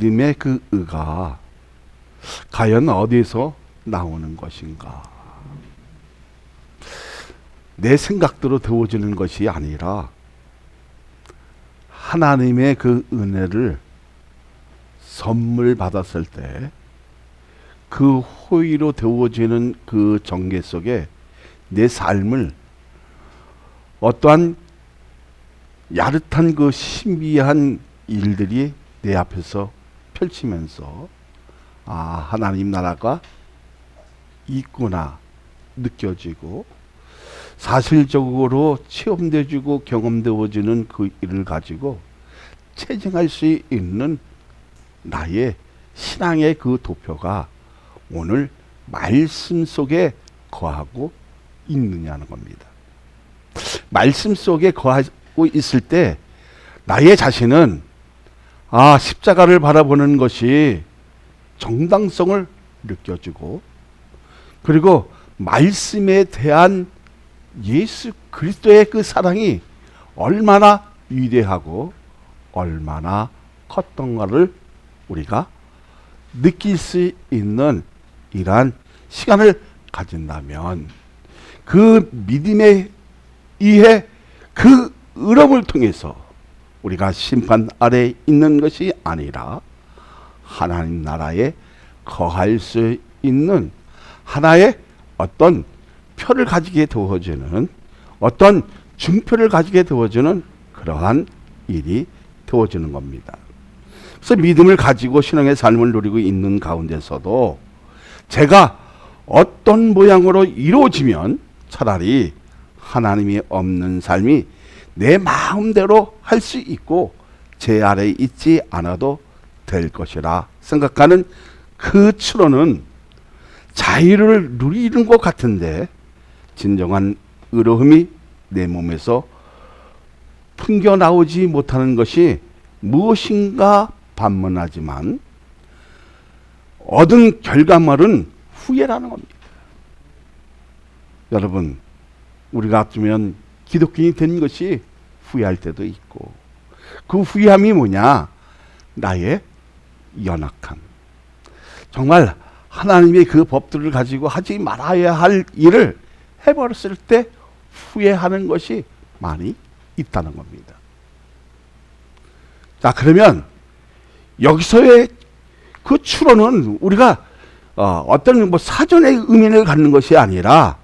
믿음의 그 의가 과연 어디에서 나오는 것인가? 내 생각대로 되어지는 것이 아니라 하나님의 그 은혜를 선물 받았을 때 그 호의로 되어지는 그 정계 속에 내 삶을 어떠한 야릇한 그 신비한 일들이 내 앞에서 펼치면서 하나님 나라가 있구나 느껴지고 사실적으로 체험되어지고 경험되어지는 그 일을 가지고 체증할 수 있는 나의 신앙의 그 도표가 오늘 말씀 속에 거하고 있느냐는 겁니다. 말씀 속에 거하고 있을 때 나의 자신은 십자가를 바라보는 것이 정당성을 느껴지고, 그리고 말씀에 대한 예수 그리스도의 그 사랑이 얼마나 위대하고 얼마나 컸던가를 우리가 느낄 수 있는 이러한 시간을 가진다면, 그 믿음에 의해 그 의롭을 통해서 우리가 심판 아래에 있는 것이 아니라 하나님 나라에 거할 수 있는 하나의 어떤 표를 가지게 되어지는, 어떤 증표를 가지게 되어지는 그러한 일이 되어지는 겁니다. 그래서 믿음을 가지고 신앙의 삶을 누리고 있는 가운데서도 제가 어떤 모양으로 이루어지면 차라리 하나님이 없는 삶이 내 마음대로 할 수 있고 제 아래에 있지 않아도 될 것이라 생각하는 그 추론은 자유를 누리는 것 같은데 진정한 의로움이 내 몸에서 풍겨 나오지 못하는 것이 무엇인가 반문하지만 얻은 결과물은 후회라는 겁니다. 여러분, 우리가 어쩌면 기독교인이 된 것이 후회할 때도 있고, 그 후회함이 뭐냐? 나의 연약함. 정말 하나님의 그 법들을 가지고 하지 말아야 할 일을 해버렸을 때 후회하는 것이 많이 있다는 겁니다. 자, 그러면 여기서의 그 추론은 우리가 어떤 사전의 의미를 갖는 것이 아니라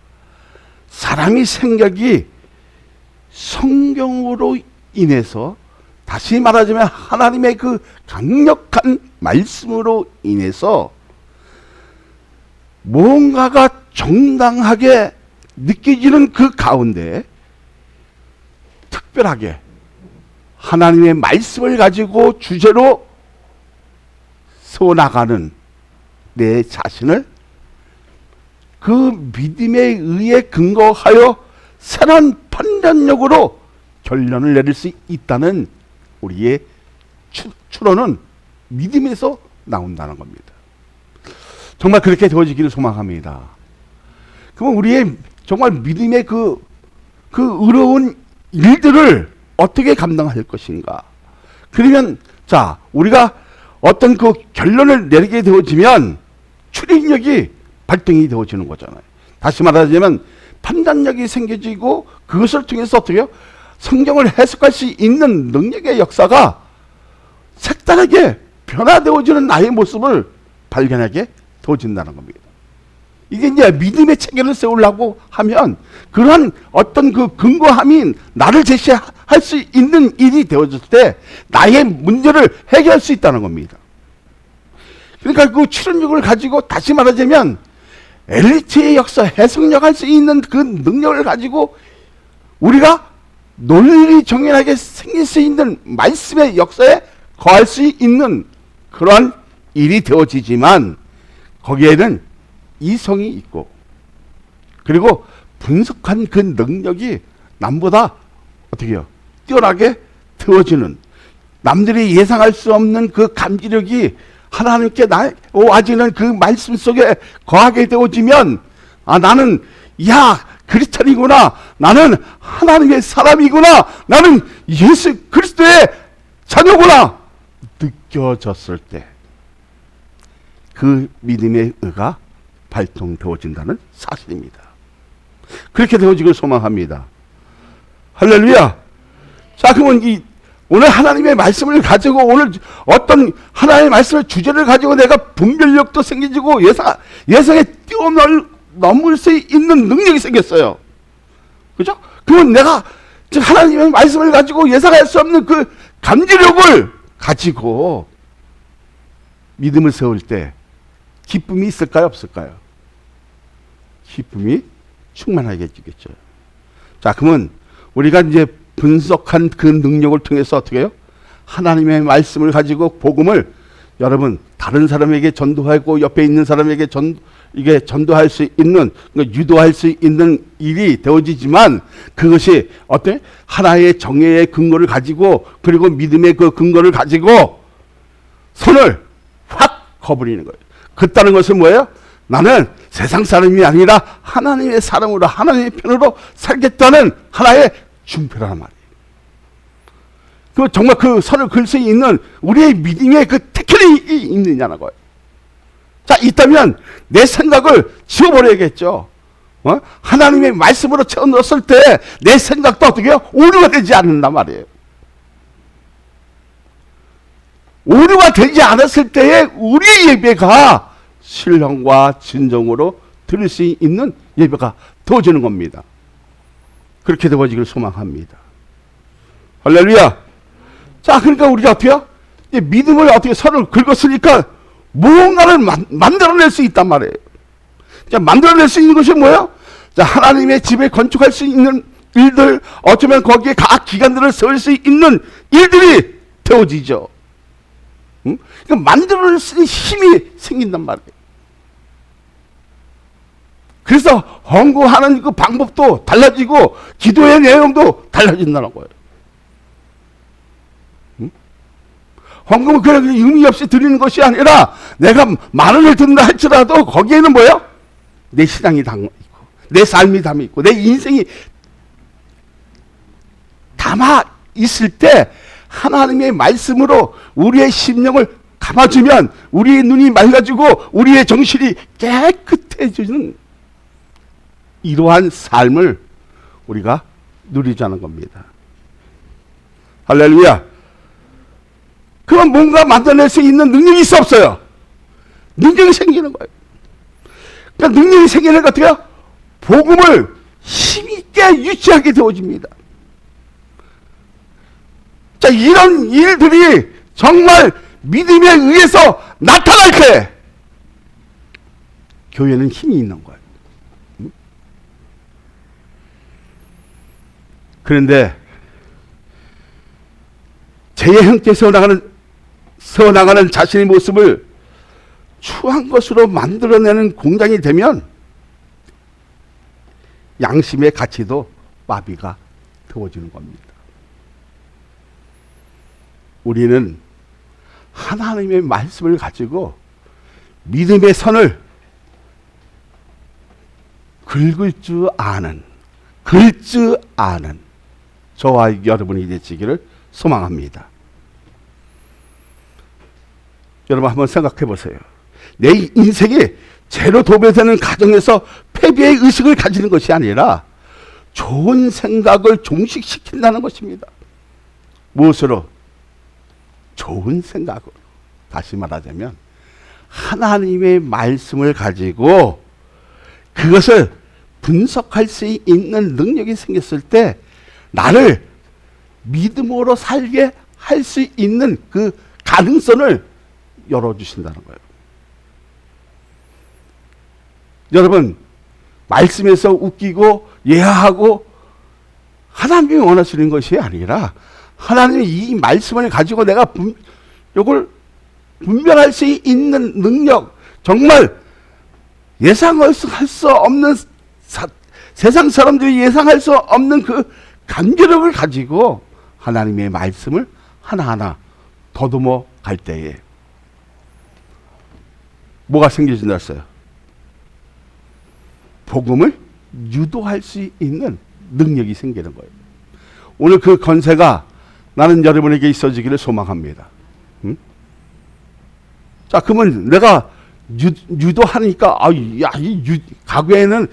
사람이 생각이 성경으로 인해서, 다시 말하자면 하나님의 그 강력한 말씀으로 인해서 뭔가가 정당하게 느껴지는 그 가운데 특별하게 하나님의 말씀을 가지고 주제로 세워나가는 내 자신을 그 믿음에 의해 근거하여 새로운 판단력으로 결론을 내릴 수 있다는 우리의 추론은 믿음에서 나온다는 겁니다. 정말 그렇게 되어지기를 소망합니다. 그럼 우리의 정말 믿음의 그 의로운 일들을 어떻게 감당할 것인가? 그러면 자, 우리가 어떤 그 결론을 내리게 되어지면 추린력이 발동이 되어지는 거잖아요. 다시 말하자면 판단력이 생겨지고 그것을 통해서 어떻게 해요? 성경을 해석할 수 있는 능력의 역사가 색다르게 변화되어지는 나의 모습을 발견하게 되어진다는 겁니다. 이게 이제 믿음의 체계를 세우려고 하면 그러한 어떤 그 근거함이 나를 제시할 수 있는 일이 되어질 때 나의 문제를 해결할 수 있다는 겁니다. 그러니까 그 추론력을 가지고 다시 말하자면 엘리트의 역사, 해석력 할 수 있는 그 능력을 가지고 우리가 논리 정연하게 생길 수 있는 말씀의 역사에 거할 수 있는 그러한 일이 되어지지만 거기에는 이성이 있고 그리고 분석한 그 능력이 남보다 어떻게 해요? 뛰어나게 되어지는, 남들이 예상할 수 없는 그 감지력이 하나님께 와지는 그 말씀 속에 거하게 되어지면 나는 크리스찬이구나, 나는 하나님의 사람이구나, 나는 예수 그리스도의 자녀구나, 느껴졌을 때 그 믿음의 의가 발동되어진다는 사실입니다. 그렇게 되어지길 소망합니다. 할렐루야. 자, 그러면 오늘 하나님의 말씀을 가지고 오늘 어떤 하나님의 말씀의 주제를 가지고 내가 분별력도 생기고 예상에 뛰어넘을 수 있는 능력이 생겼어요. 그죠? 그러면 내가 하나님의 말씀을 가지고 예상할 수 없는 그 감지력을 가지고 믿음을 세울 때 기쁨이 있을까요? 없을까요? 기쁨이 충만하게 지겠죠. 자, 그러면 우리가 이제 분석한 그 능력을 통해서 어떻게 해요? 하나님의 말씀을 가지고 복음을 여러분 다른 사람에게 전도하고 옆에 있는 사람에게 전도할 수 있는, 유도할 수 있는 일이 되어지지만 그것이 어때? 하나의 정예의 근거를 가지고 그리고 믿음의 그 근거를 가지고 손을 확 거부리는 거예요. 그따른 것은 뭐예요? 나는 세상 사람이 아니라 하나님의 사람으로 하나님의 편으로 살겠다는 하나의 중표라는 말이에요. 그 정말 그 선을 그을 수 있는 우리의 믿음의 그 태클이 있느냐는 거예요. 자, 있다면 내 생각을 지워버려야겠죠. 하나님의 말씀으로 채워 넣었을 때 내 생각도 어떻게 해요? 오류가 되지 않는단 말이에요. 오류가 되지 않았을 때에 우리의 예배가 신령과 진정으로 드릴 수 있는 예배가 되어지는 겁니다. 그렇게 되어지길 소망합니다. 할렐루야. 자, 그러니까 우리가 어떻게 해요? 믿음을 어떻게 선을 긁었으니까 무언가를 만들어낼 수 있단 말이에요. 자, 만들어낼 수 있는 것이 뭐예요? 자, 하나님의 집에 건축할 수 있는 일들, 어쩌면 거기에 각 기관들을 세울 수 있는 일들이 되어지죠. 그러니까 만들어낼 수 있는 힘이 생긴단 말이에요. 그래서 헌금하는 그 방법도 달라지고 기도의 내용도 달라진다는 거예요. 헌금은 그냥 의미 없이 드리는 것이 아니라 내가 만 원을 드린다 할지라도 거기에는 뭐예요? 내 신앙이 담고 있고 내 삶이 담아 있고 내 인생이 담아 있을 때 하나님의 말씀으로 우리의 심령을 감아주면 우리의 눈이 맑아지고 우리의 정신이 깨끗해지는 이러한 삶을 우리가 누리자는 겁니다. 할렐루야. 그럼 뭔가 만들어낼 수 있는 능력이 있어 없어요? 능력이 생기는 거예요. 그러니까 능력이 생기는 것 같아요. 복음을 힘있게 유지하게 되어집니다. 자, 이런 일들이 정말 믿음에 의해서 나타날 때 교회는 힘이 있는 거예요. 그런데 죄의 형태 세워나가는 자신의 모습을 추한 것으로 만들어내는 공장이 되면 양심의 가치도 마비가 되어지는 겁니다. 우리는 하나님의 말씀을 가지고 믿음의 선을 긁을 줄 아는 저와 여러분이 되시기를 소망합니다. 여러분 한번 생각해 보세요. 내 인생이 죄로 도배되는 가정에서 패배의 의식을 가지는 것이 아니라 좋은 생각을 종식시킨다는 것입니다. 무엇으로? 좋은 생각으로. 다시 말하자면 하나님의 말씀을 가지고 그것을 분석할 수 있는 능력이 생겼을 때 나를 믿음으로 살게 할 수 있는 그 가능성을 열어주신다는 거예요. 여러분, 말씀에서 웃기고 예하하고 하나님이 원하시는 것이 아니라 하나님이 이 말씀을 가지고 내가 이걸 분별할 수 있는 능력, 정말 예상할 수 없는 세상 사람들이 예상할 수 없는 그 감지력을 가지고 하나님의 말씀을 하나하나 더듬어 갈 때에 뭐가 생겨진다 했어요? 복음을 유도할 수 있는 능력이 생기는 거예요. 오늘 그 권세가 나는 여러분에게 있어지기를 소망합니다. 응? 자, 그러면 내가 유도하니까, 가구에는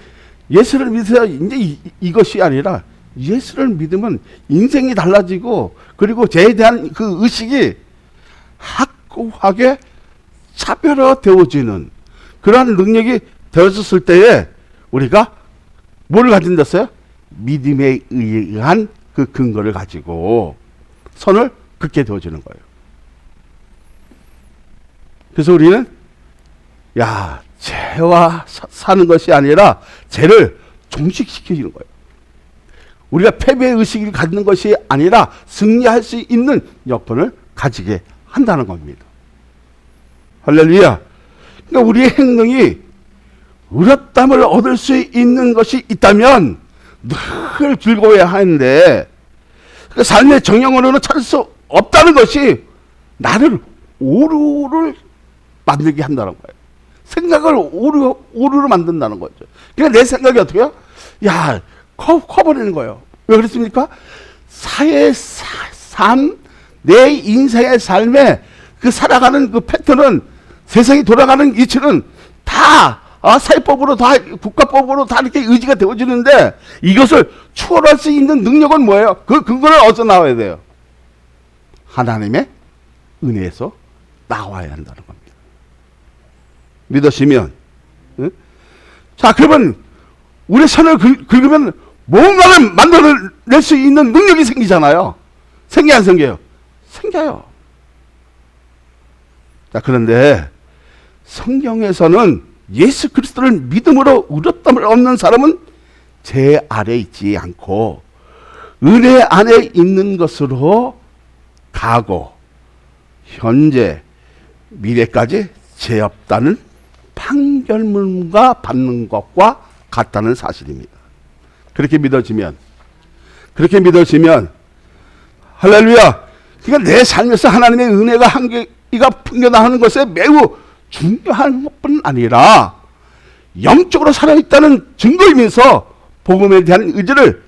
예수를 믿어야 이제 이것이 아니라 예수를 믿으면 인생이 달라지고, 그리고 죄에 대한 그 의식이 확고하게 차별화되어지는 그러한 능력이 되어졌을 때에 우리가 뭘 가진댔어요? 믿음에 의한 그 근거를 가지고 선을 긋게 되어지는 거예요. 그래서 우리는 죄와 사는 것이 아니라 죄를 종식시키는 거예요. 우리가 패배의 의식을 갖는 것이 아니라 승리할 수 있는 여건을 가지게 한다는 겁니다. 할렐루야. 그러니까 우리의 행동이 의롭다함을 얻을 수 있는 것이 있다면 늘 즐거워야 하는데, 그 삶의 정형으로는 찾을 수 없다는 것이 나를 오류를 만들게 한다는 거예요. 생각을 오류로 만든다는 거죠. 그러니까 내 생각이 어떻게 해요? 커버리는 거예요. 왜 그렇습니까? 내 인생의 삶에 그 살아가는 그 패턴은, 세상이 돌아가는 이치는 다 사회법으로, 다 국가법으로 다 이렇게 의지가 되어지는데, 이것을 추월할 수 있는 능력은 뭐예요? 그 근거는 어디서 나와야 돼요? 하나님의 은혜에서 나와야 한다는 겁니다. 믿으시면, 응? 자, 그러면 우리 선을 긁으면 뭔가를 만들어낼 수 있는 능력이 생기잖아요. 생겨 안 생겨요? 생겨요. 자, 그런데 성경에서는 예수 그리스도를 믿음으로 의롭다함을 얻는 사람은 죄 아래 있지 않고 은혜 안에 있는 것으로 가고 현재 미래까지 죄 없다는 판결문과 받는 것과 같다는 사실입니다. 그렇게 믿어지면 할렐루야. 그러니까 내 삶에서 하나님의 은혜가 한계가 풍겨나가는 것에 매우 중요한 것뿐 아니라 영적으로 살아있다는 증거이면서 복음에 대한 의지를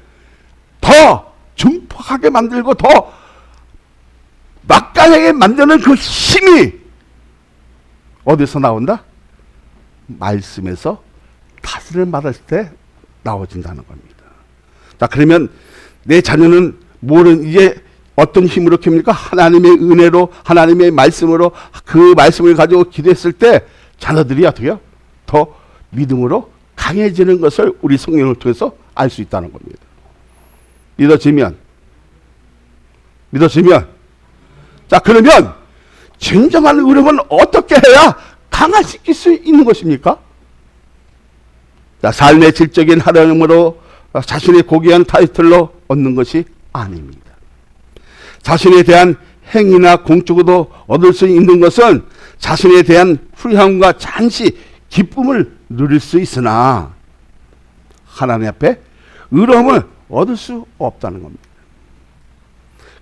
더 증폭하게 만들고 더 막강하게 만드는 그 힘이 어디서 나온다? 말씀에서 다스림을 받을 때 나와진다는 겁니다. 자, 그러면 내 자녀는 이제 어떤 힘으로 킵니까? 하나님의 은혜로, 하나님의 말씀으로, 그 말씀을 가지고 기도했을 때 자녀들이 어떻게 해요? 더 믿음으로 강해지는 것을 우리 성령을 통해서 알 수 있다는 겁니다. 믿어지면. 자, 그러면 진정한 의롭은 어떻게 해야 강화시킬 수 있는 것입니까? 자, 삶의 질적인 하나님으로 자신의 고귀한 타이틀로 얻는 것이 아닙니다. 자신에 대한 행위나 공적으로 얻을 수 있는 것은 자신에 대한 후회함과 잠시 기쁨을 누릴 수 있으나 하나님 앞에 의로움을 얻을 수 없다는 겁니다.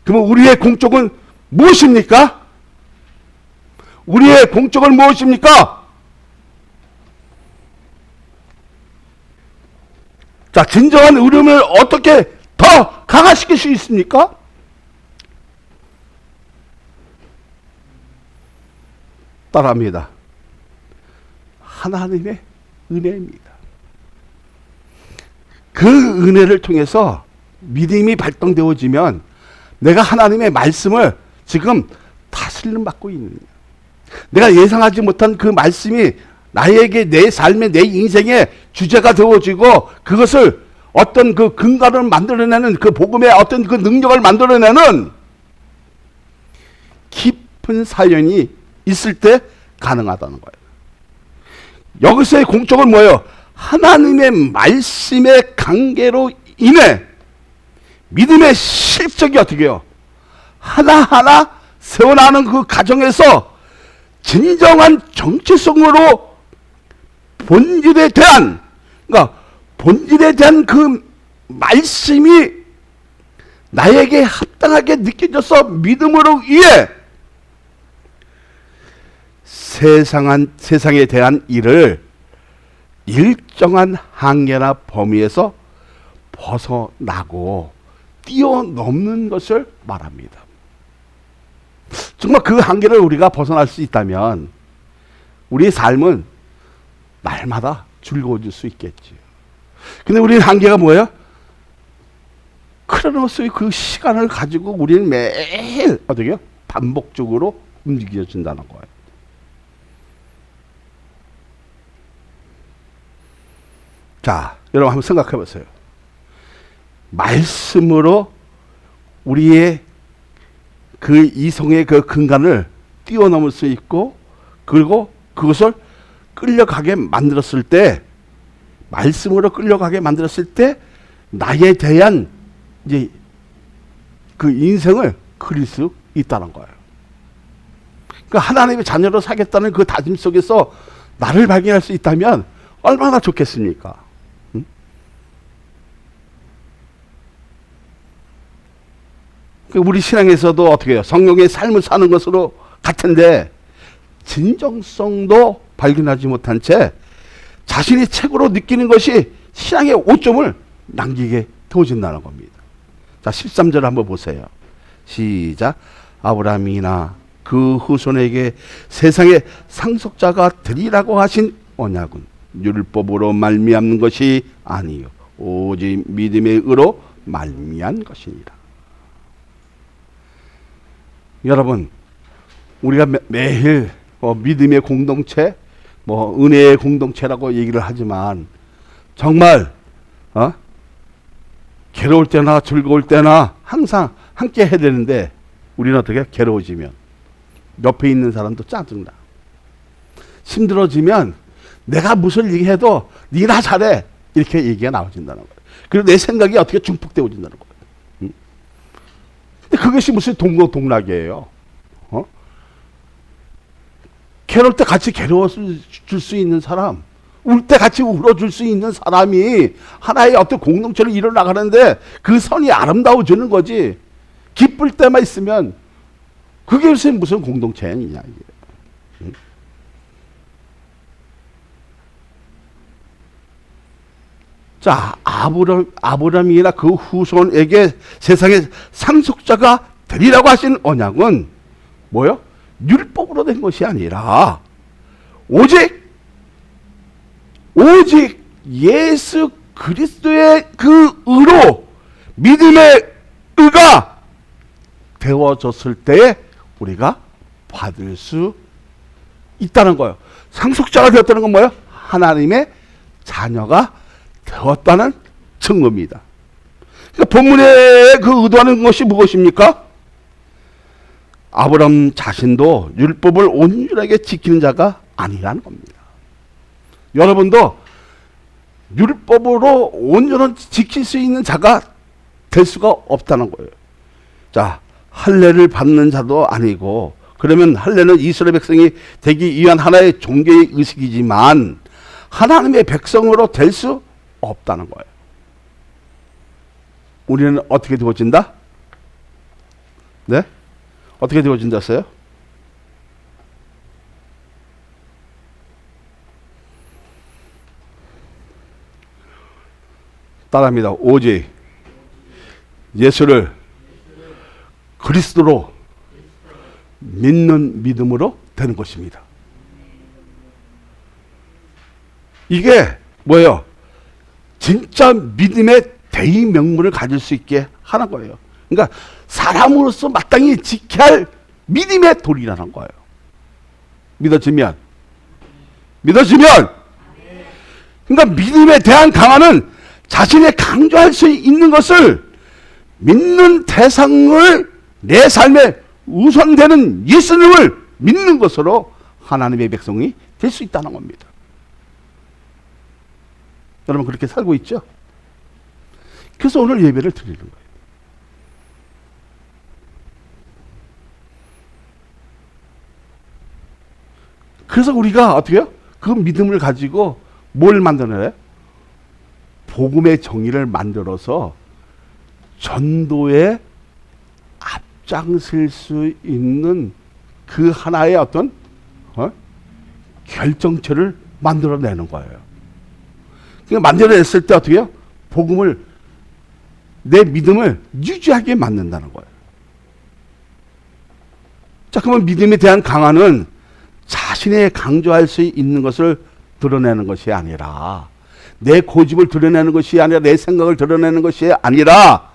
그러면 우리의 공적은 무엇입니까? 우리의 공적은 무엇입니까? 자, 진정한 의로움을 어떻게 더 강화시킬 수 있습니까? 따라합니다. 하나님의 은혜입니다. 그 은혜를 통해서 믿음이 발동되어지면 내가 하나님의 말씀을 지금 다스림 받고 있는 거예요. 내가 예상하지 못한 그 말씀이 나에게 내 삶의 내 인생의 주제가 되어지고 그것을 어떤 그 근간을 만들어내는 그 복음의 어떤 그 능력을 만들어내는 깊은 사연이 있을 때 가능하다는 거예요. 여기서의 공적은 뭐예요? 하나님의 말씀의 관계로 인해 믿음의 실적이 어떻게 해요? 하나하나 세워나가는 그 과정에서 진정한 정체성으로 본질에 대한 그 말씀이 나에게 합당하게 느껴져서 믿음으로 인해 세상에 대한 일을 일정한 한계나 범위에서 벗어나고 뛰어넘는 것을 말합니다. 정말 그 한계를 우리가 벗어날 수 있다면 우리의 삶은 날마다 즐거워질 수 있겠지. 근데 우리는 한계가 뭐예요? 크로노스의 그 시간을 가지고 우리는 매일 어떻게 해요? 반복적으로 움직여진다는 거예요. 자, 여러분 한번 생각해 보세요. 말씀으로 우리의 그 이성의 그 근간을 뛰어넘을 수 있고, 그리고 그것을 끌려가게 만들었을 때, 말씀으로 끌려가게 만들었을 때 나에 대한 이제 그 인생을 그릴 수 있다는 거예요. 그러니까 하나님의 자녀로 살겠다는 그 다짐 속에서 나를 발견할 수 있다면 얼마나 좋겠습니까? 응? 우리 신앙에서도 어떻게 해요? 성령의 삶을 사는 것으로 같은데 진정성도 발견하지 못한 채 자신이 책으로 느끼는 것이 신앙의 오점을 남기게 되어진다는 겁니다. 자, 13절 한번 보세요. 시작. 아브라함이나 그 후손에게 세상의 상속자가 되리라고 하신 언약은 율법으로 말미암는 것이 아니요 오직 믿음의 의로 말미암은 것이니라. 여러분, 우리가 매일 믿음의 공동체, 은혜의 공동체라고 얘기를 하지만 정말 괴로울 때나 즐거울 때나 항상 함께 해야 되는데 우리는 어떻게 괴로워지면 옆에 있는 사람도 짜증나. 힘들어지면 내가 무슨 얘기해도 니나 잘해 이렇게 얘기가 나와진다는 거예요. 그리고 내 생각이 어떻게 중폭되어진다는 거예요. 근데 그것이 무슨 동락이에요. 괴로울 때 같이 괴로워줄 수 있는 사람, 울 때 같이 울어줄 수 있는 사람이 하나의 어떤 공동체를 이뤄나가는데 그 선이 아름다워지는 거지. 기쁠 때만 있으면 그게 무슨 공동체냐 이게. 자, 아브라함이나 그 후손에게 세상의 상속자가 되리라고 하신 언약은 뭐요? 율법으로 된 것이 아니라 오직 예수 그리스도의 그 의로 믿음의 의가 되어졌을 때 우리가 받을 수 있다는 거예요. 상속자가 되었다는 건 뭐예요? 하나님의 자녀가 되었다는 증거입니다. 그러니까 본문에 그 의도하는 것이 무엇입니까? 아브라함 자신도 율법을 온전하게 지키는 자가 아니라는 겁니다. 여러분도 율법으로 온전히 지킬 수 있는 자가 될 수가 없다는 거예요. 자, 할례를 받는 자도 아니고, 그러면 할례는 이스라엘 백성이 되기 위한 하나의 종교의 의식이지만 하나님의 백성으로 될 수 없다는 거예요. 우리는 어떻게 되어진다? 네? 어떻게 되어진다어요? 따라합니다. 오직 예수를 그리스도로 믿는 믿음으로 되는 것입니다. 이게 뭐예요? 진짜 믿음의 대의 명분을 가질 수 있게 하는 거예요. 그러니까 사람으로서 마땅히 지켜야 할 믿음의 도리라는 거예요. 믿어지면. 그러니까 믿음에 대한 강화는 자신의 강조할 수 있는 것을 믿는 대상을 내 삶에 우선되는 예수님을 믿는 것으로 하나님의 백성이 될 수 있다는 겁니다. 여러분 그렇게 살고 있죠? 그래서 오늘 예배를 드리는 거예요. 그래서 우리가 어떻게 해요? 그 믿음을 가지고 뭘 만들어내요? 복음의 정의를 만들어서 전도에 앞장설 수 있는 그 하나의 어떤 결정체를 만들어내는 거예요. 그러니까 만들어냈을 때 어떻게 해요? 복음을, 내 믿음을 유지하게 만든다는 거예요. 자, 그러면 믿음에 대한 강화는 자신이 강조할 수 있는 것을 드러내는 것이 아니라, 내 고집을 드러내는 것이 아니라, 내 생각을 드러내는 것이 아니라,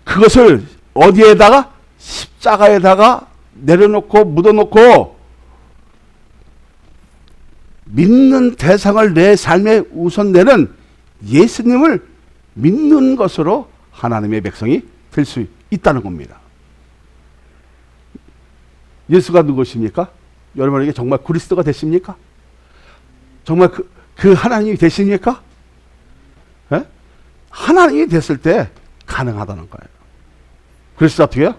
그것을 어디에다가? 십자가에다가 내려놓고 묻어놓고 믿는 대상을 내 삶에 우선되는 예수님을 믿는 것으로 하나님의 백성이 될 수 있다는 겁니다. 예수가 누구십니까? 여러분에게 정말 그리스도가 되십니까? 정말 그 하나님이 되십니까? 예? 하나님이 됐을 때 가능하다는 거예요. 그래서 어떻게 해요?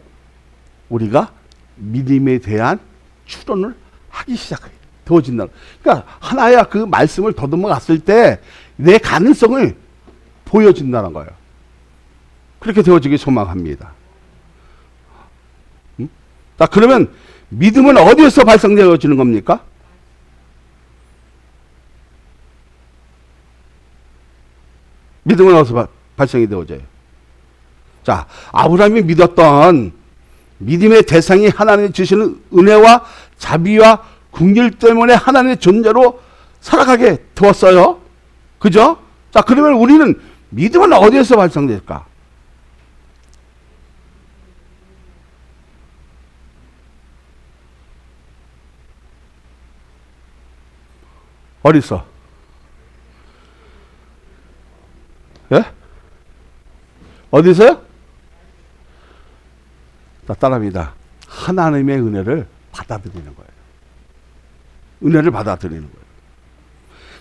우리가 믿음에 대한 추론을 하기 시작해요. 되어진다. 그러니까 하나야 그 말씀을 더듬어 갔을 때 내 가능성을 보여준다는 거예요. 그렇게 되어지길 소망합니다. 자, 그러면 믿음은 어디에서 발생되어지는 겁니까? 믿음은 어디서 발생이 되어져요? 자, 아브라함이 믿었던 믿음의 대상이 하나님이 주시는 은혜와 자비와 긍휼 때문에 하나님의 존재로 살아가게 되었어요. 그죠? 자, 그러면 우리는 믿음은 어디에서 발생될까? 어디서? 예? 어디서요? 자, 따라합니다. 하나님의 은혜를 받아들이는 거예요. 은혜를 받아들이는 거예요.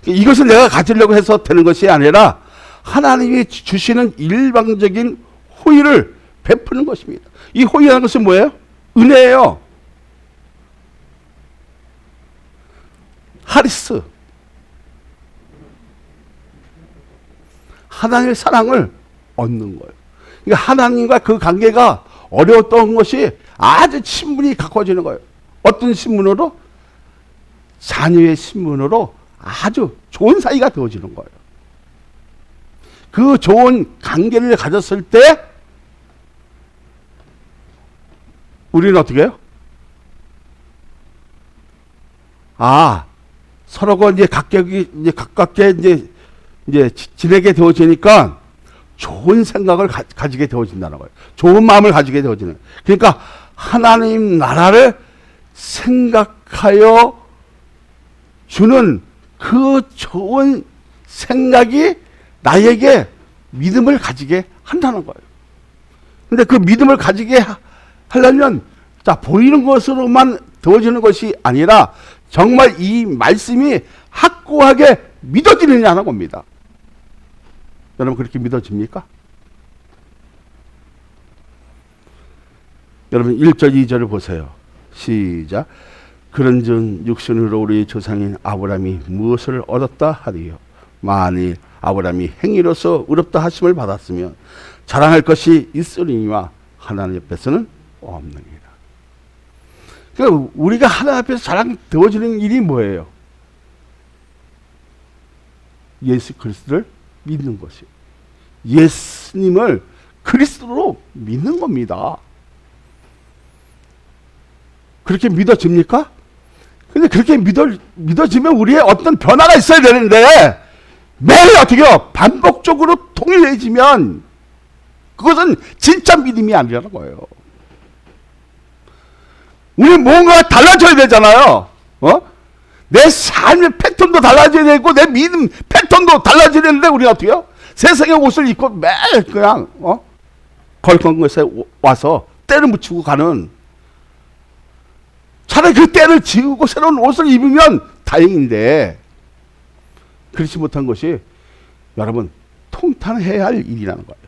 이것을 내가 가지려고 해서 되는 것이 아니라 하나님이 주시는 일방적인 호의를 베푸는 것입니다. 이 호의라는 것은 뭐예요? 은혜예요. 하리스. 하나님의 사랑을 얻는 거예요. 그러니까 하나님과 그 관계가 어려웠던 것이 아주 친분이 가까워지는 거예요. 어떤 신분으로? 자녀의 신분으로 아주 좋은 사이가 되어지는 거예요. 그 좋은 관계를 가졌을 때 우리는 어떻게 해요? 아, 서로가 이제 가깝게 이제 지내게 되어지니까 좋은 생각을 가지게 되어진다는 거예요. 좋은 마음을 가지게 되어지는 거예요. 그러니까 하나님 나라를 생각하여 주는 그 좋은 생각이 나에게 믿음을 가지게 한다는 거예요. 근데 그 믿음을 가지게 하려면 자, 보이는 것으로만 되어지는 것이 아니라 정말 이 말씀이 확고하게 믿어지느냐는 겁니다. 여러분 그렇게 믿어집니까? 여러분 1절 2절을 보세요. 시작. 그런즉 육신으로 우리 조상인 아브라함이 무엇을 얻었다 하리요. 만일 아브라함이 행위로서 의롭다 하심을 받았으면 자랑할 것이 있으리니와 하나님 앞에서는 없느니라. 그러니까 우리가 하나님 앞에서 자랑되어지는 일이 뭐예요? 예수 그리스도를 믿는 것이에요. 예수님을 그리스도로 믿는 겁니다. 그렇게 믿어집니까? 근데 그렇게 믿어지면 우리의 어떤 변화가 있어야 되는데 매일 어떻게 해요? 반복적으로 통일해지면 그것은 진짜 믿음이 아니라는 거예요. 우리 뭔가 달라져야 되잖아요. 내 삶의 패턴도 달라져야 되고 내 믿음 패턴도 달라져야 되는데 우리가 어떻게 해요? 세상의 옷을 입고 매일 그냥 걸건 것에 와서 때를 묻히고 가는, 차라리 그 때를 지우고 새로운 옷을 입으면 다행인데 그렇지 못한 것이 여러분 통탄해야 할 일이라는 거예요.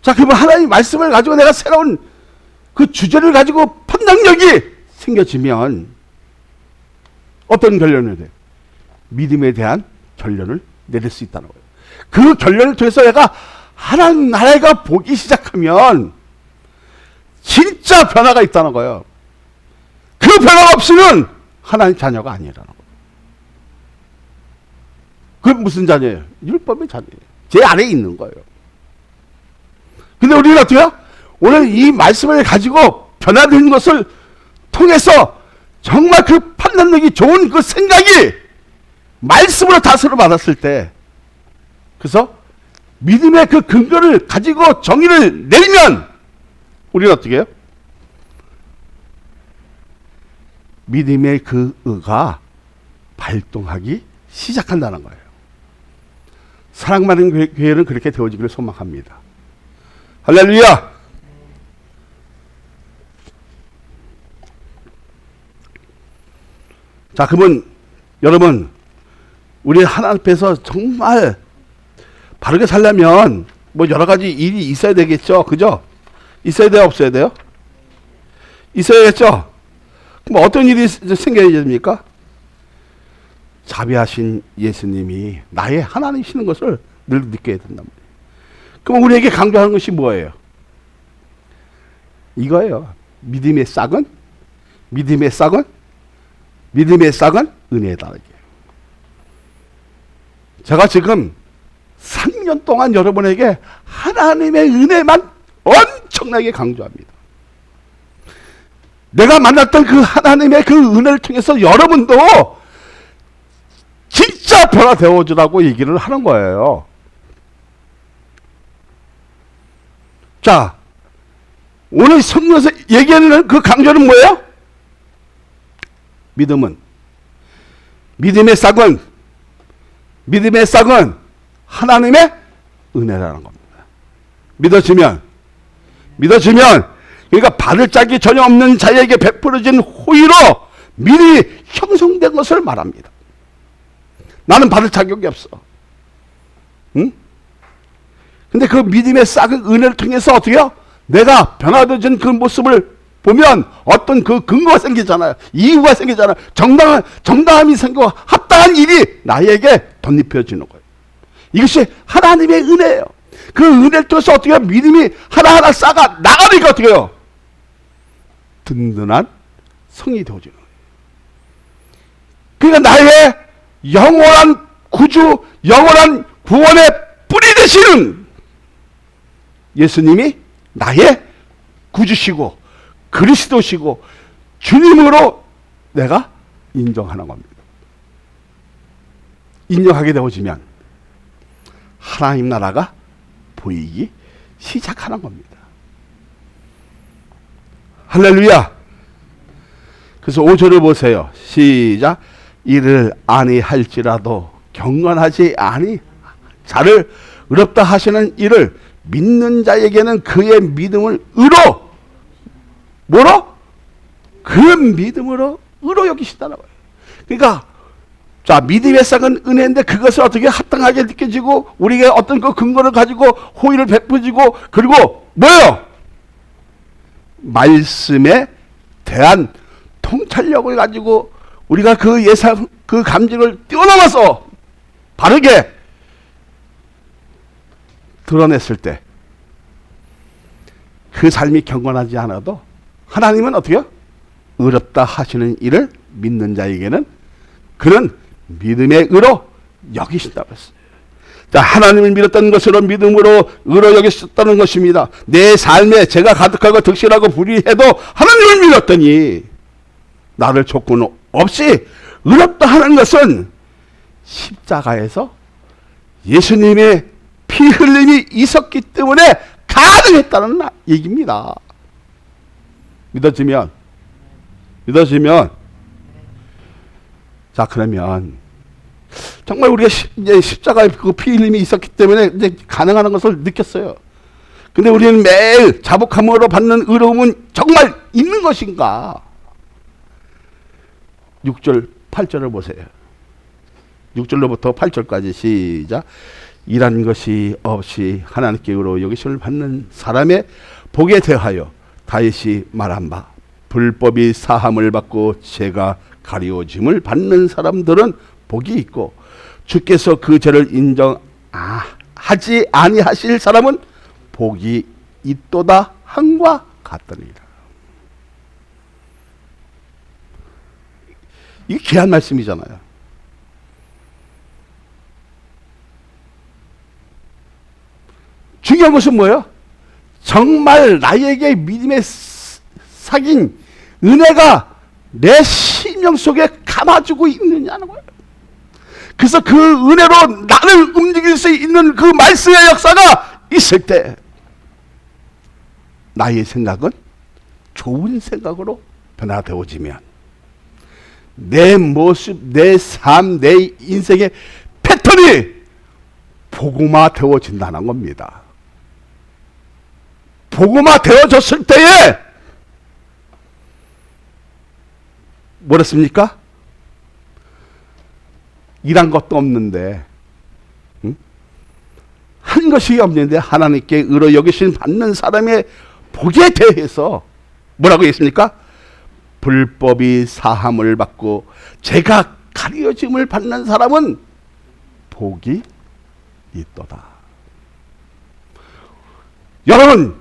자, 그러면 하나님 말씀을 가지고 내가 새로운 그 주제를 가지고 판단력이 생겨지면 어떤 결론을 내? 믿음에 대한 결론을 내릴 수 있다는 거예요. 그 결론을 통해서 내가 하나님 나라가 보기 시작하면 진짜 변화가 있다는 거예요. 그 변화가 없이는 하나님 자녀가 아니라는 거예요. 그게 무슨 자녀예요? 율법의 자녀예요. 제 안에 있는 거예요. 근데 우리는 어때요? 오늘 이 말씀을 가지고 변화된 것을 통해서 정말 그 판단력이 좋은 그 생각이 말씀으로 다스려 받았을 때, 그래서 믿음의 그 근거를 가지고 정의를 내리면 우리는 어떻게 해요? 믿음의 그 의가 발동하기 시작한다는 거예요. 사랑받는 교회는 그렇게 되어지기를 소망합니다. 할렐루야! 자, 그러면 여러분, 우리 하나님 앞에서 정말 바르게 살려면 뭐 여러 가지 일이 있어야 되겠죠. 그죠? 있어야 돼요? 없어야 돼요? 있어야겠죠? 그럼 어떤 일이 생겨야 됩니까? 자비하신 예수님이 나의 하나님이시는 것을 늘 느껴야 된단 말이에요. 그럼 우리에게 강조하는 것이 뭐예요? 이거예요. 믿음의 싹은 은혜다. 제가 지금 3년 동안 여러분에게 하나님의 은혜만 엄청나게 강조합니다. 내가 만났던 그 하나님의 그 은혜를 통해서 여러분도 진짜 변화되어 주라고 얘기를 하는 거예요. 자, 오늘 성경에서 얘기하는 그 강조는 뭐예요? 믿음의 싹은 하나님의 은혜라는 겁니다. 믿어지면 그러니까 받을 짝이 전혀 없는 자에게 베풀어진 호의로 미리 형성된 것을 말합니다. 나는 받을 자격이 없어. 응? 근데 그 믿음의 싹은 은혜를 통해서 어떻게 해요? 내가 변화되어진 그 모습을 보면 어떤 그 근거가 생기잖아요. 이유가 생기잖아요. 정당함이 생기고 합당한 일이 나에게 덧입혀지는 거예요. 이것이 하나님의 은혜예요. 그 은혜를 통해서 어떻게 해요? 믿음이 하나하나 쌓아 나가니까 어떻게 해요? 든든한 성이 되어지는 거예요. 그러니까 나의 영원한 구주, 영원한 구원의 뿌리 되시는 예수님이 나의 구주시고 그리스도시고 주님으로 내가 인정하는 겁니다. 인정하게 되어지면 하나님 나라가 보이기 시작하는 겁니다. 할렐루야. 그래서 5절을 보세요. 시작. 이를 아니할지라도 경건하지 아니 자를 의롭다 하시는 이를 믿는 자에게는 그의 믿음을 그 믿음으로 의로 여기신다는 거예요. 그러니까 자, 믿음의 싹은 은혜인데 그것을 어떻게 합당하게 느껴지고 우리가 어떤 그 근거를 가지고 호의를 베푸지고 그리고 뭐예요? 말씀에 대한 통찰력을 가지고 우리가 그 예상, 그 감정을 뛰어넘어서 바르게 드러냈을 때 그 삶이 경건하지 않아도 하나님은 어떻게 해요? 의롭다 하시는 일을 믿는 자에게는 그는 믿음의 의로 여기신다고 했어요. 자, 하나님을 믿었던 것으로 믿음으로 의로 여기셨다는 것입니다. 내 삶에 제가 가득하고 득실하고 불의해도 하나님을 믿었더니 나를 조건 없이 의롭다 하는 것은 십자가에서 예수님의 피 흘림이 있었기 때문에 가능했다는 얘기입니다. 믿어지면 자, 그러면 정말 우리가 이제 십자가에 그 피 흘림이 있었기 때문에 이제 가능한 것을 느꼈어요. 근데 우리는 매일 자복함으로 받는 의로움은 정말 있는 것인가? 6절, 8절을 보세요. 6절로부터 8절까지 시작. 일한 것이 없이 하나님께 의로 여기심을 받는 사람의 복에 대하여 다윗이 말한 바 불법이 사함을 받고 죄가 가리워짐을 받는 사람들은 복이 있고 주께서 그 죄를 인정하지 아니하실 사람은 복이 있도다 함과 같더니라. 이게 귀한 말씀이잖아요. 중요한 것은 뭐예요? 정말 나에게 믿음의 사긴 은혜가 내 심령 속에 감아주고 있느냐는 거예요. 그래서 그 은혜로 나를 움직일 수 있는 그 말씀의 역사가 있을 때 나의 생각은 좋은 생각으로 변화되어지면 내 모습, 내 삶, 내 인생의 패턴이 복음화 되어진다는 겁니다. 복음화 되어졌을 때에 뭐랬습니까? 일한 것도 없는데, 한 것이 없는데 하나님께 의로 여기심 받는 사람의 복에 대해서 뭐라고 했습니까? 불법이 사함을 받고 죄가 가려짐을 받는 사람은 복이 있도다. 여러분,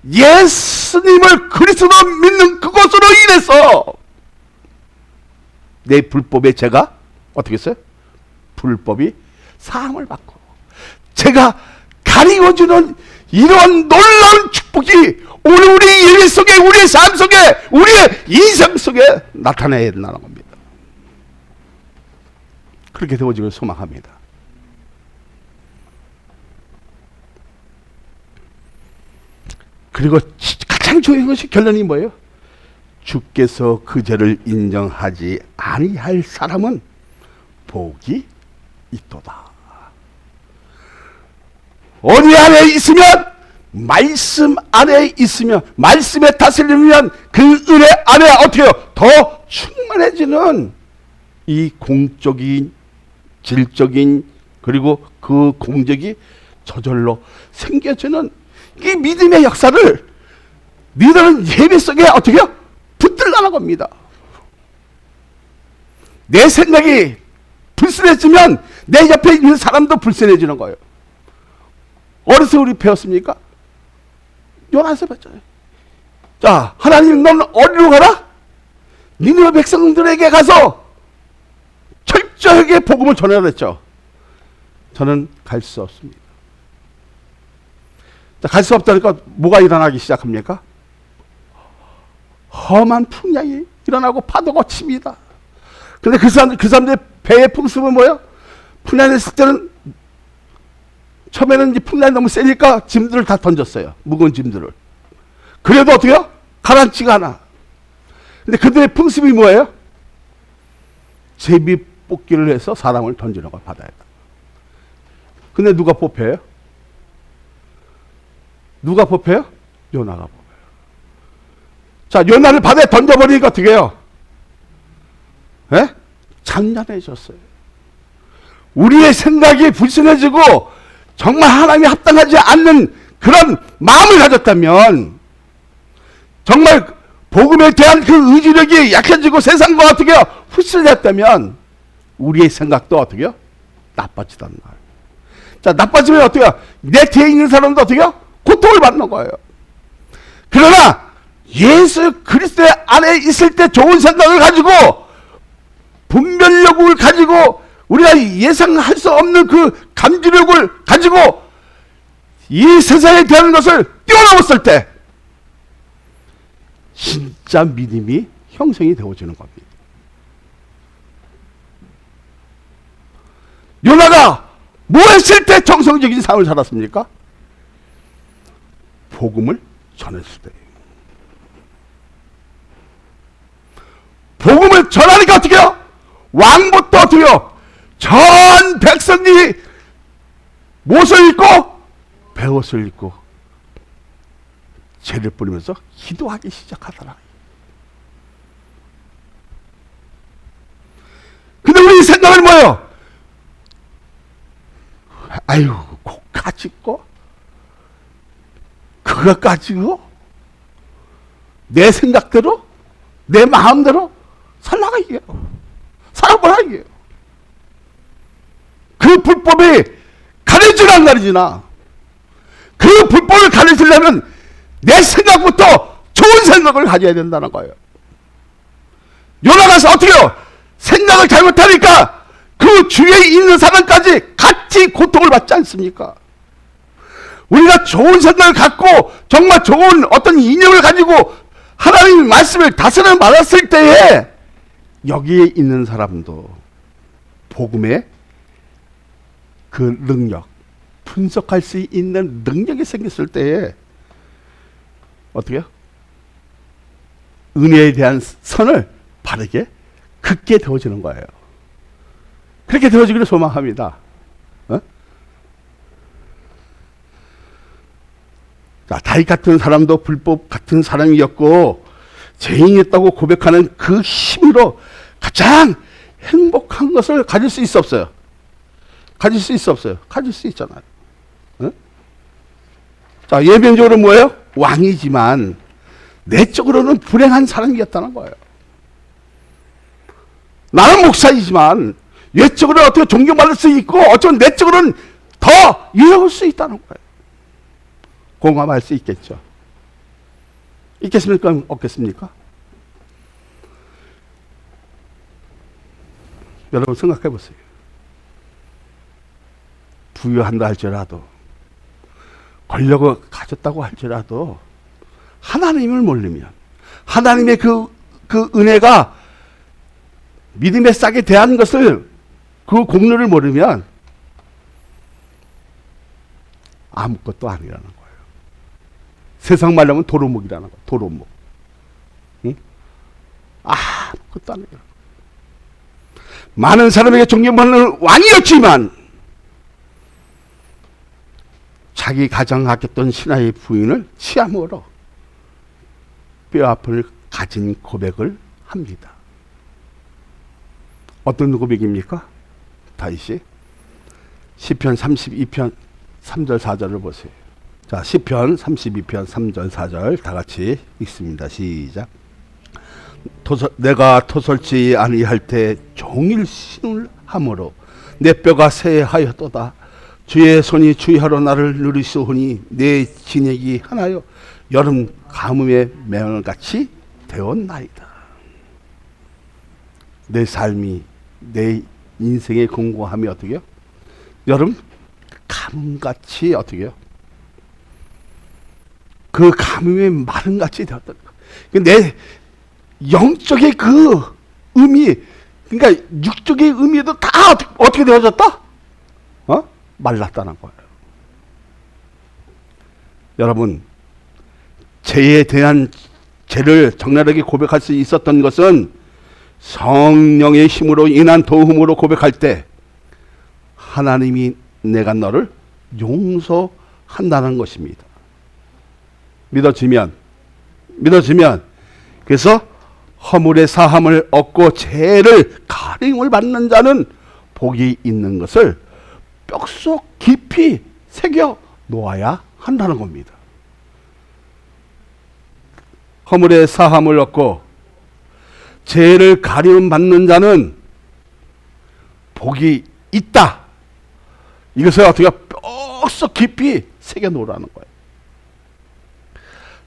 예수님을 그리스도 믿는 그것으로 인해서 내 불법의 죄가 어떻게 했어요? 불법이 사함을 받고 죄가 가리워주는 이런 놀라운 축복이 오늘 우리 예배 속에, 우리의 삶 속에, 우리의 인생 속에 나타나야 된다는 겁니다. 그렇게 되어지길 소망합니다. 그리고 가장 중요한 것이 결론이 뭐예요? 주께서 그 죄를 인정하지 아니할 사람은 복이 있도다. 어디 안에 있으면, 말씀 안에 있으면, 말씀에 다스리면 그 은혜 안에 어떻게 해요? 더 충만해지는 이 공적인, 질적인, 그리고 그 공적이 저절로 생겨지는 이 믿음의 역사를 믿음은 예배 속에 어떻게 해요? 붙들라는 겁니다. 내 생각이 불순해지면 내 옆에 있는 사람도 불순해지는 거예요. 어디서 우리 배웠습니까? 요나서 배웠잖아요. 자, 하나님 너는 어디로 가라? 니느웨 백성들에게 가서 철저하게 복음을 전해라 했죠. 저는 갈 수 없습니다. 자, 갈 수 없다니까 뭐가 일어나기 시작합니까? 험한 풍랑이 일어나고 파도가 칩니다. 근데 그 사람들의 배의 풍습은 뭐예요? 풍랑이 있을 때는 처음에는 이제 풍랑이 너무 세니까 짐들을 다 던졌어요. 무거운 짐들을. 그래도 어떻게 해요? 가라앉지가 않아. 근데 그들의 풍습이 뭐예요? 제비 뽑기를 해서 사람을 던지는 걸 받아야 돼. 근데 누가 뽑혀요? 누가 뽑혀요? 요나가 뽑혀요. 자, 요나를 바다에 던져버리니까 어떻게 해요? 예? 잔잔해졌어요. 우리의 생각이 불순해지고 정말 하나님이 합당하지 않는 그런 마음을 가졌다면, 정말 복음에 대한 그 의지력이 약해지고 세상과 어떻게 해요? 흡수됐다면 우리의 생각도 어떻게 해요? 나빠지단 말이에요. 자, 나빠지면 어떻게 해요? 내 뒤에 있는 사람도 어떻게 해요? 고통을 받는 거예요. 그러나 예수 그리스도 안에 있을 때 좋은 생각을 가지고, 분별력을 가지고, 우리가 예상할 수 없는 그 감지력을 가지고 이 세상에 대한 것을 뛰어넘었을 때 진짜 믿음이 형성이 되어지는 겁니다. 요나가 뭐 했을 때 정성적인 삶을 살았습니까? 복음을 전했을 때. 복음을 전하니까 어떻게 해요? 왕부터 어떻게 해요? 전 백성이 못을 입고 베옷을 입고 죄를 뿌리면서 기도하기 시작하더라. 근데 우리 생각은 뭐예요? 아유, 고까지 있고 그거 가지고 내 생각대로 내 마음대로 살라가 이게요. 살아보라 이게요. 그 불법이 가려지나 안 가려지나, 그 불법을 가려지려면 내 생각부터 좋은 생각을 가져야 된다는 거예요. 요나가서 어떻게 해요? 생각을 잘못하니까 그 주위에 있는 사람까지 같이 고통을 받지 않습니까? 우리가 좋은 생각을 갖고 정말 좋은 어떤 이념을 가지고 하나님의 말씀을 다스려 받았을 때에 여기에 있는 사람도 복음의 그 능력, 분석할 수 있는 능력이 생겼을 때에 어떻게 해요? 은혜에 대한 선을 바르게 긋게 되어지는 거예요. 그렇게 되어지기를 소망합니다. 자, 다윗 같은 사람도 불법 같은 사람이었고 죄인이었다고 고백하는 그 힘으로 가장 행복한 것을 가질 수 있어 없어요? 가질 수 있어 없어요? 가질 수 있잖아요. 자, 예변적으로 뭐예요? 왕이지만 내적으로는 불행한 사람이었다는 거예요. 나는 목사이지만 외적으로는 어떻게 존경받을 수 있고 어쩌면 내적으로는 더 유용할 수 있다는 거예요. 공감할 수 있겠죠. 있겠습니까? 없겠습니까? 여러분 생각해 보세요. 부유한다 할지라도 권력을 가졌다고 할지라도 하나님을 모르면 하나님의 그 은혜가 믿음의 싹에 대한 것을 그 공로를 모르면 아무것도 아니라는 거예요. 세상 말로 하면 도루묵이라는 거예요. 도루묵. 응? 아무것도 아니에요. 많은 사람에게 존경받는 왕이었지만 자기 가장 아꼈던 신하의 부인을 치암으로 뼈아픔을 가진 고백을 합니다. 어떤 고백입니까? 다윗이 시편 32편 3절 4절을 보세요. 자, 시편 32편 3절 4절 다 같이 읽습니다. 시작. 내가 토설지 아니할 때 종일 신을 함으로 내 뼈가 쇠하였도다. 주의 손이 주의하러 나를 누리시오니 내 진액이 하나요 여름 가뭄의 매월같이 되었나이다. 내 삶이 내 인생의 공고함이 어떻게 해요? 여름 가뭄같이 어떻게 해요? 그 가뭄의 마름같이 되었다. 내 영적의 그 의미, 그러니까 육적의 의미도 다 어떻게 되어졌다? 말랐다는 거예요. 여러분, 죄에 대한 죄를 적나라하게 고백할 수 있었던 것은 성령의 힘으로 인한 도움으로 고백할 때 하나님이 내가 너를 용서한다는 것입니다. 믿어지면 그래서 허물의 사함을 얻고 죄를 가림을 받는 자는 복이 있는 것을 뼛속 깊이 새겨 놓아야 한다는 겁니다. 허물의 사함을 얻고 죄를 가림 받는 자는 복이 있다. 이것을 어떻게 뼛속 깊이 새겨 놓으라는 거예요.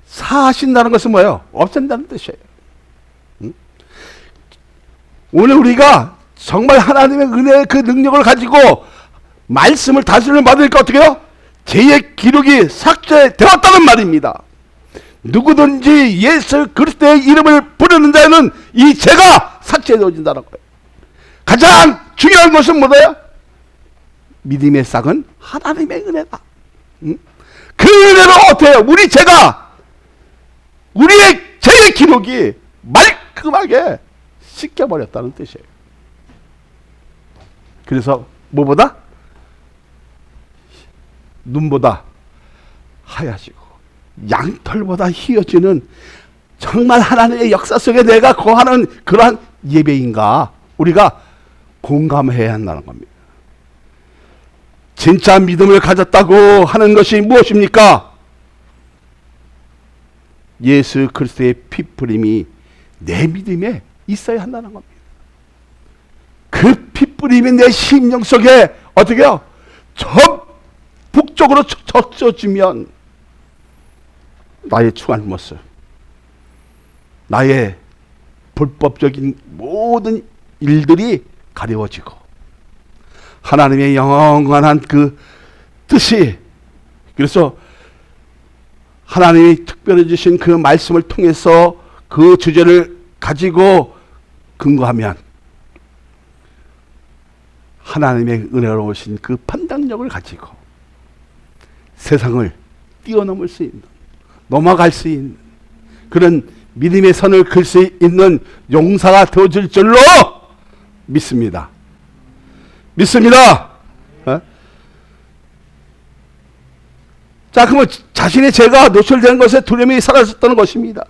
사하신다는 것은 뭐예요? 없앤다는 뜻이에요. 오늘 우리가 정말 하나님의 은혜의 그 능력을 가지고 말씀을 다스림을 받으니까 어떻게 해요? 죄의 기록이 삭제되었다는 말입니다. 누구든지 예수 그리스도의 이름을 부르는 자는 이 죄가 삭제되어진다는 거예요. 가장 중요한 것은 뭐예요? 믿음의 싹은 하나님의 은혜다. 그 은혜로 어떻게 해요? 우리의 죄의 기록이 말끔하게 씻겨버렸다는 뜻이에요. 그래서 뭐보다? 눈보다 하얘지고 양털보다 희어지는 정말 하나님의 역사 속에 내가 거하는 그러한 예배인가 우리가 공감해야 한다는 겁니다. 진짜 믿음을 가졌다고 하는 것이 무엇입니까? 예수 그리스도의 피뿌림이 내 믿음에 있어야 한다는 겁니다. 그 피뿌림이 내 심령 속에 어떻게 해요? 북쪽으로 젖혀지면 나의 추한 모습, 나의 불법적인 모든 일들이 가려워지고 하나님의 영원한 그 뜻이 그래서 하나님이 특별히 주신 그 말씀을 통해서 그 주제를 가지고 근거하면 하나님의 은혜로우신 그 판단력을 가지고 세상을 뛰어넘을 수 있는, 넘어갈 수 있는 그런 믿음의 선을 그을 수 있는 용사가 되어질 줄로 믿습니다. 믿습니다. 자, 그러면 자신의 죄가 노출된 것에 두려움이 사라졌다는 것입니다.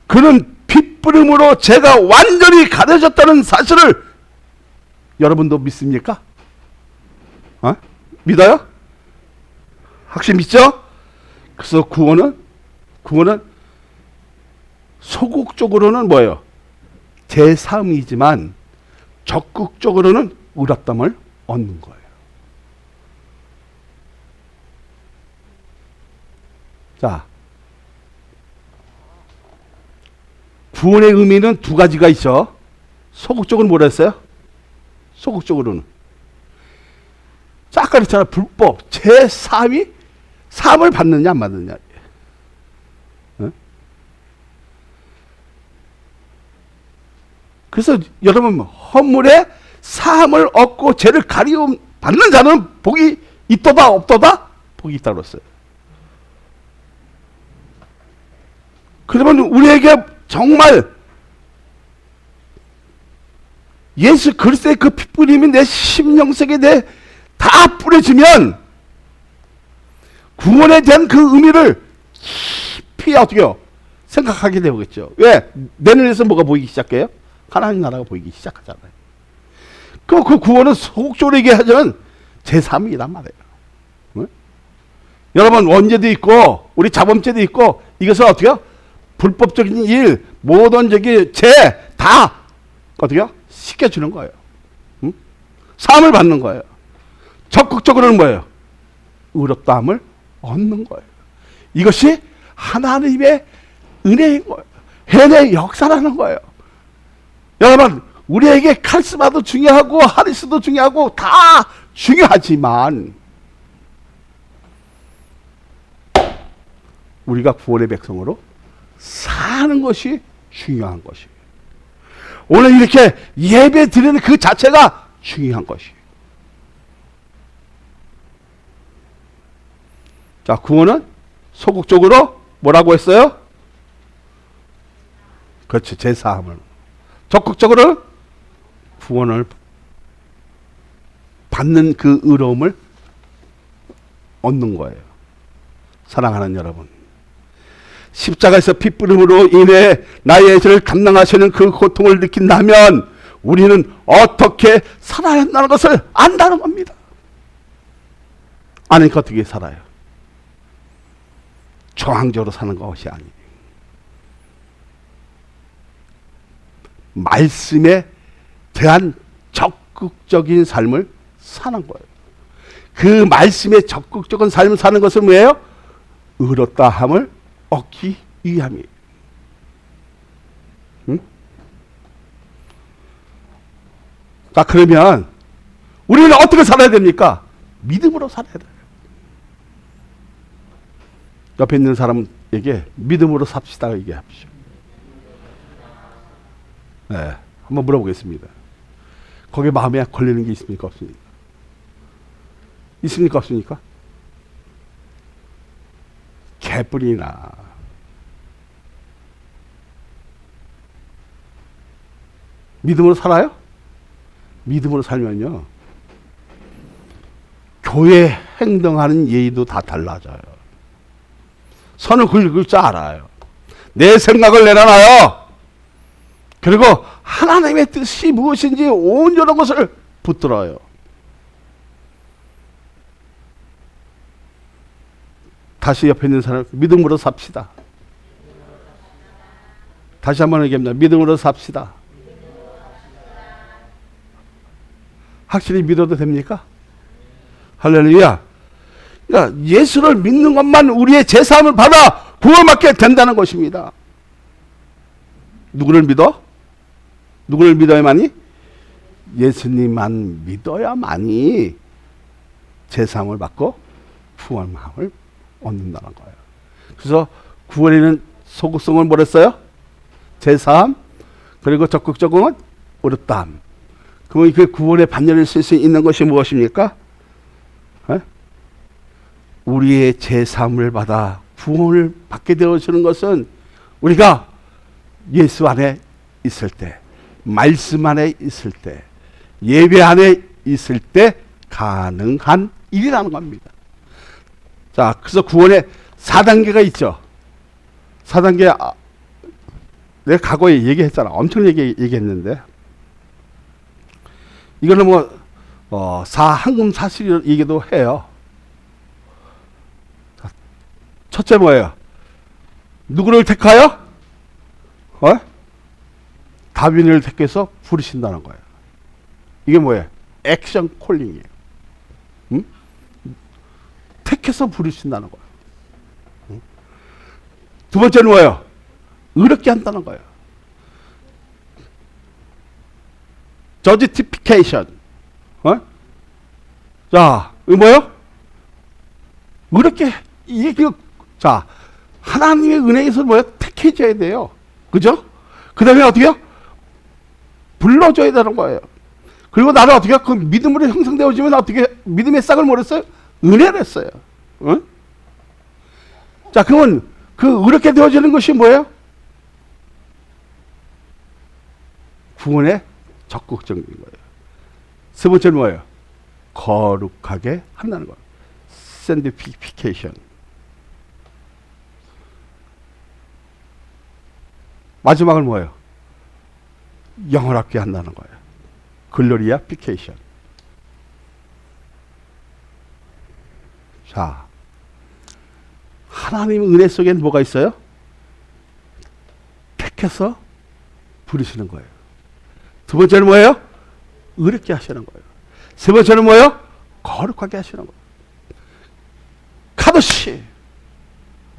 그는 핏부림으로 죄가 완전히 가려졌다는 사실을 여러분도 믿습니까? 믿어요? 확실히 믿죠? 그래서 구원은 소극적으로는 뭐예요? 제3이지만 적극적으로는 의롭다함을 얻는 거예요. 자, 구원의 의미는 두 가지가 있죠. 소극적으로는 뭐라 했어요? 소극적으로는. 자, 아까 그랬잖아. 불법, 제3위, 사함을 받느냐 안 받느냐. 그래서 여러분, 헌물에 사함을 얻고 죄를 가리움 받는 자는 복이 있도다 없도다? 복이 있다고 했어요. 그러면 우리에게 정말 예수 그리스도의 그 핏부림이 내 심령속에 다 뿌려지면 구원에 대한 그 의미를 깊이 어떻게요? 생각하게 되겠죠. 왜? 내 눈에서 뭐가 보이기 시작해요? 하나님 나라가 보이기 시작하잖아요. 그 구원은 소극적으로 얘기하자면 제3이란 말이에요. 응? 여러분, 원죄도 있고 우리 자범죄도 있고 이것을 어떻게요? 불법적인 일, 모든 죄 다 어떻게요? 시켜주는 거예요. 응? 사함을 받는 거예요. 적극적으로는 뭐예요? 의롭다함을 얻는 거예요. 이것이 하나님의 은혜인 거예요. 은혜의 역사라는 거예요. 여러분, 우리에게 카리스마도 중요하고 하리스도 중요하고 다 중요하지만 우리가 구원의 백성으로 사는 것이 중요한 것이에요. 오늘 이렇게 예배 드리는 그 자체가 중요한 것이에요. 자, 구원은 소극적으로 뭐라고 했어요? 그렇죠. 제사함을. 적극적으로 구원을 받는 그 의로움을 얻는 거예요. 사랑하는 여러분, 십자가에서 핏부림으로 인해 나의 죄를 감당하시는 그 고통을 느낀다면 우리는 어떻게 살아야 한다는 것을 안다는 겁니다. 아니니까 어떻게 살아요? 저항적으로 사는 것이 아니에요. 말씀에 대한 적극적인 삶을 사는 거예요. 그 말씀에 적극적인 삶을 사는 것은 뭐예요? 의롭다함을 얻기 위함이에요. 응? 자, 그러면 우리는 어떻게 살아야 됩니까? 믿음으로 살아야 돼요. 옆에 있는 사람에게 믿음으로 삽시다 얘기합시오. 네, 한번 물어보겠습니다. 거기에 마음에 걸리는 게 있습니까? 없습니까? 있습니까? 없습니까? 개뿔이나. 믿음으로 살아요? 믿음으로 살면요, 교회 행동하는 예의도 다 달라져요. 선을 긁을 줄 알아요. 내 생각을 내려놔요. 그리고 하나님의 뜻이 무엇인지 온전한 것을 붙들어요. 다시 옆에 있는 사람, 믿음으로 삽시다. 다시 한번 얘기합니다. 믿음으로 삽시다. 확실히 믿어도 됩니까? 할렐루야. 그러니까 예수를 믿는 것만 우리의 제사함을 받아 구원받게 된다는 것입니다. 누구를 믿어? 누구를 믿어야만이? 예수님만 믿어야만이 제사함을 받고 구원함을 얻는다는 거예요. 그래서 구원에는 소극성을 뭐랬어요? 제사함, 그리고 적극적응은 어렵다함. 그러면 그 구원의 반열을 쓸 수 있는 것이 무엇입니까? 에? 우리의 제사함을 받아 구원을 받게 되어지는 것은 우리가 예수 안에 있을 때, 말씀 안에 있을 때, 예배 안에 있을 때 가능한 일이라는 겁니다. 자, 그래서 구원의 4단계가 있죠. 4단계, 내가 과거에 얘기했잖아. 엄청 얘기했는데. 이거는 한금사실 얘기도 해요. 첫째 뭐예요? 누구를 택하여? 다윈을 택해서 부르신다는 거예요. 이게 뭐예요? 액션 콜링이에요. 응? 택해서 부르신다는 거예요. 응? 두 번째는 뭐예요? 의롭게 한다는 거예요. 저지티피케이션. 자, 이거 뭐예요? 의롭게, 자, 하나님의 은혜에서 뭐예요? 택해져야 돼요. 그죠? 그 다음에 어떻게 해요? 불러줘야 되는 거예요. 그리고 나를 어떻게 그 믿음으로 형성되어지면 어떻게 믿음의 싹을 뭐랬어요? 은혜를 했어요. 응? 자, 그러면 그 의롭게 되어지는 것이 뭐예요? 구원의 적극적인 거예요. 세 번째는 뭐예요? 거룩하게 한다는 거예요. 샌디피케이션. 마지막은 뭐예요? 영원하게 한다는 거예요. 글로리아 피케이션. 자, 하나님의 은혜 속에는 뭐가 있어요? 택해서 부르시는 거예요. 두 번째는 뭐예요? 의롭게 하시는 거예요. 세 번째는 뭐예요? 거룩하게 하시는 거예요. 카도시.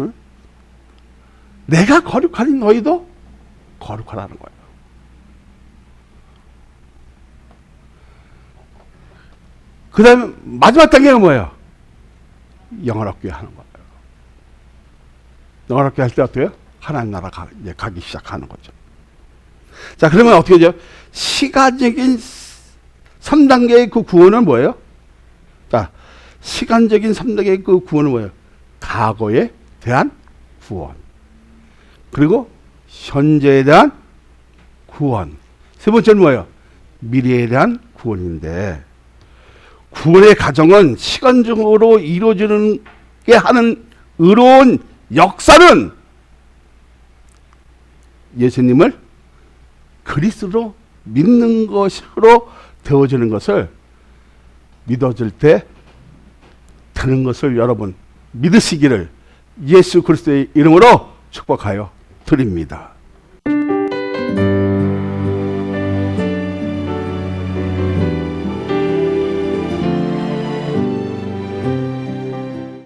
응? 내가 거룩하니 너희도 거룩하라는 거예요. 그 다음에 마지막 단계가 뭐예요? 영원하게 하는 거예요. 영원하게 할 때 어때요? 하나님 나라 가기 시작하는 거죠. 자, 그러면 어떻게 되죠? 시간적인 3단계의 그 구원은 뭐예요? 자, 시간적인 3단계의 그 구원은 뭐예요? 과거에 대한 구원. 그리고 현재에 대한 구원. 세 번째는 뭐예요? 미래에 대한 구원인데, 구원의 과정은 시간적으로 이루어지는 게 하는 의로운 역사는 예수님을 그리스도로 믿는 것으로 되어지는 것을 믿어질 때 되는 것을 여러분 믿으시기를 예수 그리스도의 이름으로 축복하여 드립니다.